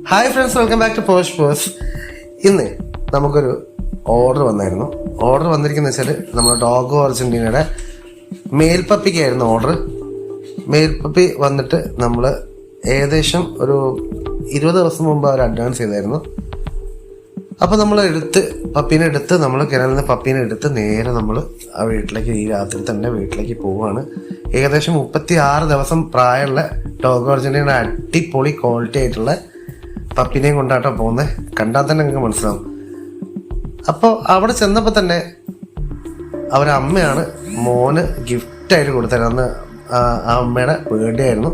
Hi friends, welcome back to posh pose. ഇന്ന് നമുക്കൊരു order വന്നായിരുന്നു. ഓർഡർ വന്നിരിക്കുന്നത് വെച്ചാൽ നമ്മുടെ ഡോഗോ അർജന്റീനയുടെ മേൽപ്പപ്പിക്കായിരുന്നു ഓർഡർ. മേൽപ്പപ്പി വന്നിട്ട് നമ്മൾ ഏകദേശം ഒരു 20 ദിവസം മുമ്പ് അവർ അഡ്വാൻസ് ചെയ്തായിരുന്നു. അപ്പോൾ നമ്മൾ പപ്പീനെ എടുത്ത് നമ്മൾ കിണറിൽ നിന്ന് പപ്പീനെ എടുത്ത് നേരെ നമ്മൾ ആ വീട്ടിലേക്ക്, ഈ രാത്രി തന്നെ വീട്ടിലേക്ക് പോവുകയാണ്. ഏകദേശം 36 ദിവസം പ്രായമുള്ള ഡോഗോ അർജന്റീനയുടെ അടിപൊളി ക്വാളിറ്റി ആയിട്ടുള്ള പപ്പിനെയും കൊണ്ടാട്ടോ പോകുന്നത്. കണ്ടാൽ തന്നെ നിങ്ങൾക്ക് മനസ്സിലാവും. അപ്പോൾ അവിടെ ചെന്നപ്പോൾ തന്നെ അവരമ്മയാണ് മോന് ഗിഫ്റ്റായിട്ട് കൊടുത്തത്. അന്ന് ആ അമ്മയുടെ ബർത്ത്ഡേ ആയിരുന്നു.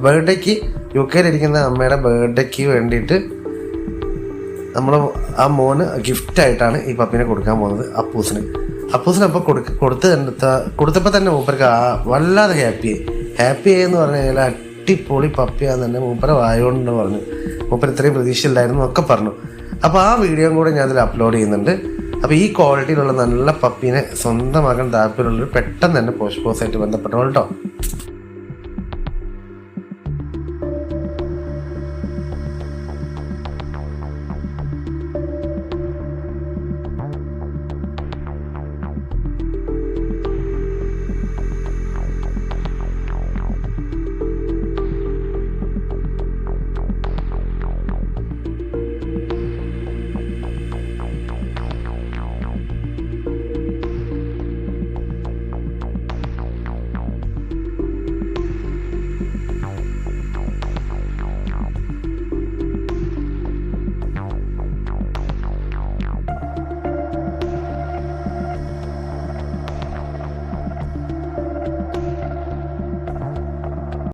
ബർത്ത്ഡേക്ക് UK ഇരിക്കുന്ന അമ്മയുടെ ബർത്ത്ഡേക്ക് വേണ്ടിയിട്ട് നമ്മൾ ആ മോന് ഗിഫ്റ്റായിട്ടാണ് ഈ പപ്പീനെ കൊടുക്കാൻ പോകുന്നത് അപ്പൂസിന്. അപ്പോൾ കൊടുത്തപ്പോൾ തന്നെ മൂപ്പർക്ക് വല്ലാതെ ഹാപ്പി എന്ന് പറഞ്ഞു കഴിഞ്ഞാൽ അടിപൊളി പപ്പിയാന്ന് തന്നെ മൂപ്പര വായോണ്ട് പറഞ്ഞു. മൂപ്പർ ഇത്രയും പ്രതീക്ഷയില്ലായിരുന്നു ഒക്കെ പറഞ്ഞു. അപ്പോൾ ആ വീഡിയോയും കൂടെ ഞാൻ അതിൽ അപ്ലോഡ് ചെയ്യുന്നുണ്ട്. അപ്പോൾ ഈ ക്വാളിറ്റിയിലുള്ള നല്ല പപ്പീനെ സ്വന്തമാക്കാൻ താല്പര്യമുള്ളവർ പെട്ടെന്ന് തന്നെ പോസ്റ്റ് ആയിട്ട് ബന്ധപ്പെട്ടോളൂ കേട്ടോ.